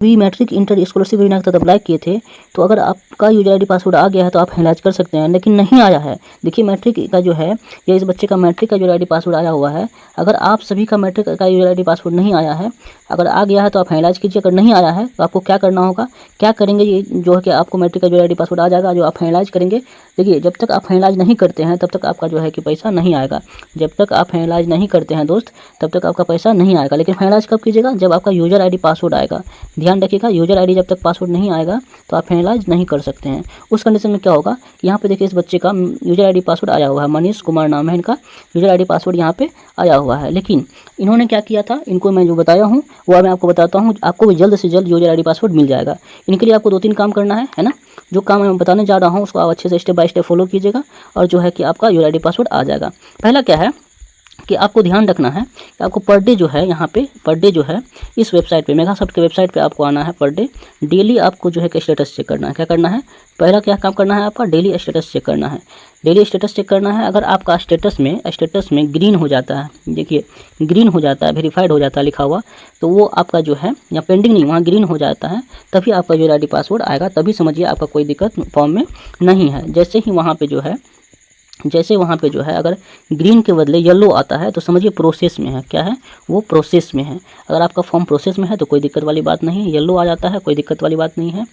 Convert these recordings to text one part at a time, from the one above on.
भी matric inter scholarship योजना के तहत अप्लाई किए थे, तो अगर आपका यूजर आईडी पासवर्ड आ गया है तो आप इलाज कर सकते हैं, लेकिन नहीं आया है। देखिए मैट्रिक का जो है, या इस बच्चे का मैट्रिक का यूजर आईडी पासवर्ड आया हुआ है। अगर आप सभी का मैट्रिक का यूजर आईडी पासवर्ड नहीं आया है, अगर आ गया है तो आप इलाज कीजिए। अगर नहीं आया है तो आपको क्या करना होगा, क्या करेंगे, ये जो है कि आपको मैट्रिक का यूजर आईडी पासवर्ड आ जाएगा, जो आप इलाज करेंगे। देखिए जब तक आप इलाज नहीं करते हैं तब तक आपका जो है कि पैसा नहीं आएगा। जब तक आप इलाज नहीं करते हैं दोस्त, तब तक आपका पैसा नहीं आएगा। लेकिन इलाज कब कीजिएगा, जब आपका यूजर आईडी पासवर्ड आएगा। ध्यान रखिएगा, यूजर आईडी जब तक पासवर्ड नहीं आएगा तो आप इलाज नहीं कर सकते हैं। उस कंडीशन में क्या होगा कि यहाँ पे देखिए इस बच्चे का यूजर आईडी पासवर्ड आया हुआ है, मनीष कुमार नाम है इनका, यूजर आईडी पासवर्ड यहाँ पे आया हुआ है। लेकिन इन्होंने क्या किया था, इनको मैं जो बताया हूँ वो मैं आपको बताता हूँ। आपको भी जल्द से जल्द यूजर आईडी पासवर्ड मिल जाएगा। इनके लिए आपको 2-3 काम करना है ना। जो काम मैं बताने जा रहा हूँ उसको आप अच्छे से स्टेप बाय स्टेप फॉलो कीजिएगा, और जो है कि आपका यूजर आईडी पासवर्ड आ जाएगा। पहला क्या है कि आपको ध्यान रखना है कि आपको पर डे जो है, यहाँ पे पर डे जो है इस वेबसाइट पे, मेगासॉफ्ट के वेबसाइट पे आपको आना है। पर डे डेली आपको जो है कि स्टेटस चेक करना है। क्या करना है, पहला क्या काम करना है, आपका डेली स्टेटस चेक करना है। डेली स्टेटस चेक करना है। अगर आपका स्टेटस में ग्रीन हो जाता है, देखिए ग्रीन हो जाता है, वेरीफाइड हो जाता है लिखा हुआ, तो वो आपका जो है, या पेंडिंग नहीं, वहाँ ग्रीन हो जाता है, तभी आपका यूजर आईडी पासवर्ड आएगा। तभी समझिए आपका कोई दिक्कत फॉर्म में नहीं है। जैसे ही वहाँ पे जो है, अगर ग्रीन के बदले येलो आता है तो समझिए प्रोसेस में है। क्या है, वो प्रोसेस में है। अगर आपका फॉर्म प्रोसेस में है तो कोई दिक्कत वाली बात नहीं है। येलो आ जाता है, कोई दिक्कत वाली बात नहीं है,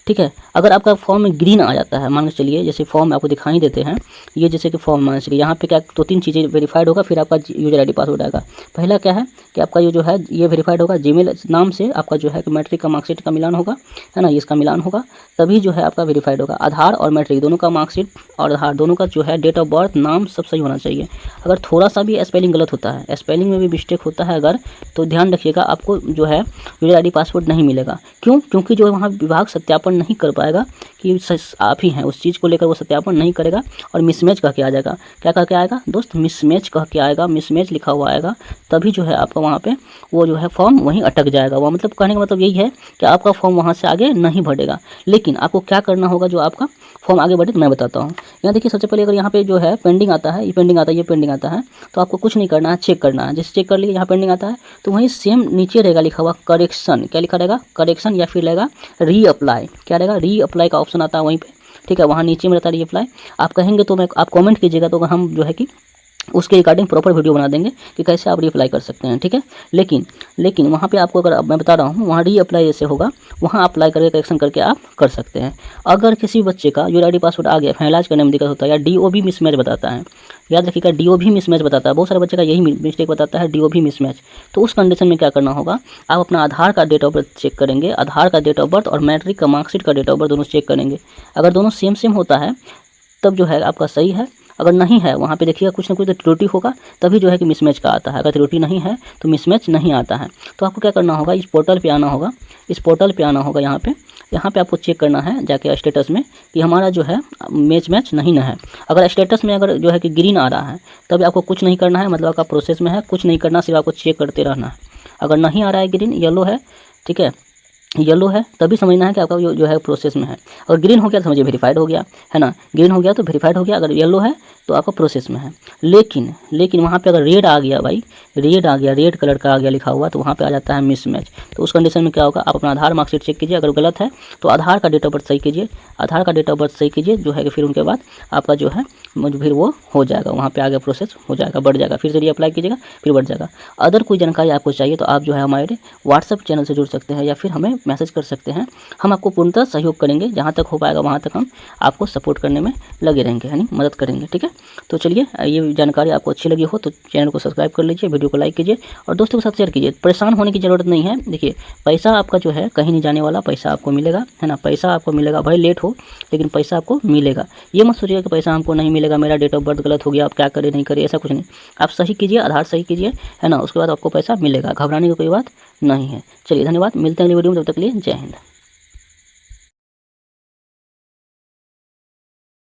ठीक है। अगर आपका फॉर्म में ग्रीन आ जाता है, मान के चलिए जैसे फॉर्म आपको दिखाई देते हैं, ये जैसे कि फॉर्म मान चलिए यहाँ पे क्या 2-3 चीज़ें वेरीफाइड होगा, फिर आपका यूजर आईडी पासवर्ड आएगा। पहला क्या है कि आपका ये जो है ये वेरीफाइड होगा, जीमेल नाम से आपका जो है कि मैट्रिक का मार्कशीट का मिलान होगा, है ना, इसका मिलान होगा, तभी जो है आपका वेरीफाइड होगा। आधार और मैट्रिक दोनों का मार्कशीट और आधार दोनों का जो है डेट ऑफ बर्थ, नाम सब सही होना चाहिए। अगर थोड़ा सा भी स्पेलिंग गलत होता है, स्पेलिंग में भी मिस्टेक होता है अगर, तो ध्यान रखिएगा आपको जो है यूजर आईडी पासवर्ड नहीं मिलेगा। क्यों, क्योंकि जो वहाँ विभाग सत्यापन नहीं कर पाएगा कि आप ही हैं, उस चीज़ को लेकर वो सत्यापन नहीं करेगा और मिसमैच कह के आ जाएगा। क्या कह के आएगा दोस्त, मिसमैच कह के आएगा, मिसमैच लिखा हुआ आएगा, तभी जो है आपका वहाँ पे वो जो है फॉर्म वहीं अटक जाएगा। वह मतलब कहने का मतलब यही है कि आपका फॉर्म वहाँ से आगे नहीं बढ़ेगा। लेकिन आपको क्या करना होगा, जो आपका फॉर्म आगे बढ़े, तो मैं बताता हूँ। यहाँ देखिए सबसे पहले अगर यहाँ पे जो है पेंडिंग आता है, ये पेंडिंग आता है, ये पेंडिंग आता है, तो आपको कुछ नहीं करना है, चेक करना है। जैसे चेक कर लिए यहाँ पेंडिंग आता है, तो वहीं सेम नीचे रहेगा लिखा हुआ करेक्शन। क्या लिखा रहेगा, करेक्शन, या फिर रहेगा रीअप्लाई। क्या रहेगा, रीअप्लाई का ऑप्शन आता है वहीं पे, ठीक है, वहाँ नीचे में रहता है रीअप्लाई। आप कहेंगे तो आप कमेंट कीजिएगा, तो हम जो है कि उसके रिगार्डिंग प्रॉपर वीडियो बना देंगे कि कैसे आप रीअप्लाई कर सकते हैं, ठीक है। लेकिन वहाँ पे आपको, अगर मैं बता रहा हूँ, वहाँ रीअप्लाई जैसे होगा, वहाँ अप्लाई करके करेक्शन करके आप कर सकते हैं। अगर किसी बच्चे का यूजर आईडी पासवर्ड आ गया, फाइनलाइज करने में दिक्कत होता है, या डीओबी मिसमैच बताता है, याद रखिएगा डीओबी मिसमैच बताता है, बहुत सारे बच्चे का यही मिस्टेक बताता है, डीओबी मिसमैच। तो उस कंडीशन में क्या करना होगा, आप अपना आधार का डेट ऑफ बर्थ चेक करेंगे, आधार का डेट ऑफ बर्थ और मैट्रिक का मार्कशीट का डेट ऑफ बर्थ दोनों चेक करेंगे। अगर दोनों सेम होता है तब जो है आपका सही है। अगर नहीं है, वहाँ पे देखिएगा कुछ ना कुछ तो त्रुटि होगा, तभी जो है कि मिसमैच का आता है। अगर त्रुटि नहीं है तो मिसमैच नहीं आता है। तो आपको क्या करना होगा, इस पोर्टल पे आना होगा, यहाँ पे आपको चेक करना है जाके स्टेटस में कि हमारा जो है मैच नहीं ना है। अगर स्टेटस में अगर जो है कि ग्रीन आ रहा है, तब आपको कुछ नहीं करना है, मतलब आपका प्रोसेस में है, कुछ नहीं करना, सिर्फ आपको चेक करते रहना है। अगर नहीं आ रहा है ग्रीन, येलो है, ठीक है, येलो है, तभी समझना है कि आपका जो है प्रोसेस में है। अगर ग्रीन हो गया तो समझिए वेरीफाइड हो गया, है ना, ग्रीन हो गया तो वेरीफाइड हो गया। अगर येलो है तो आपका प्रोसेस में है। लेकिन वहाँ पे अगर रेड आ गया भाई, रेड आ गया, रेड कलर का आ गया लिखा हुआ, तो वहाँ पे आ जाता है मिसमैच। तो उस कंडीशन में क्या होगा, आप अपना आधार मार्कशीट चेक कीजिए, अगर गलत है तो आधार का डेट ऑफ बर्थ सही कीजिए, आधार का डेट ऑफ बर्थ सही कीजिए, जो है कि फिर उनके बाद आपका जो है फिर वो हो जाएगा, वहाँ पे आगे प्रोसेस हो जाएगा, बढ़ जाएगा, फिर से रीअप्लाई कीजिएगा, फिर बढ़ जाएगा। अदर कोई जानकारी आपको चाहिए तो आप जो है हमारे व्हाट्सएप चैनल से जुड़ सकते हैं, या फिर हमें मैसेज कर सकते हैं। हम आपको पूर्णतः सहयोग करेंगे, जहाँ तक हो पाएगा वहाँ तक हम आपको सपोर्ट करने में लगे रहेंगे, यानी मदद करेंगे, ठीक है। तो चलिए, ये जानकारी आपको अच्छी लगी हो तो चैनल को सब्सक्राइब कर लीजिए, वीडियो को लाइक कीजिए और दोस्तों के साथ शेयर कीजिए। परेशान होने की ज़रूरत नहीं है। देखिए पैसा आपका जो है कहीं नहीं जाने वाला, पैसा आपको मिलेगा, है ना, पैसा आपको मिलेगा, भाई लेट हो लेकिन पैसा आपको मिलेगा। ये मत सोचिएगा कि पैसा हमको नहीं मिलेगा, मेरा डेट ऑफ बर्थ गलत हो गया, आप क्या करें नहीं करें, ऐसा कुछ नहीं। आप सही कीजिए, आधार सही कीजिए, है ना, उसके बाद आपको पैसा मिलेगा, घबराने की कोई बात नहीं है। चलिए धन्यवाद, मिलते हैं अगली वीडियो में, तब तक के लिए जय हिंद।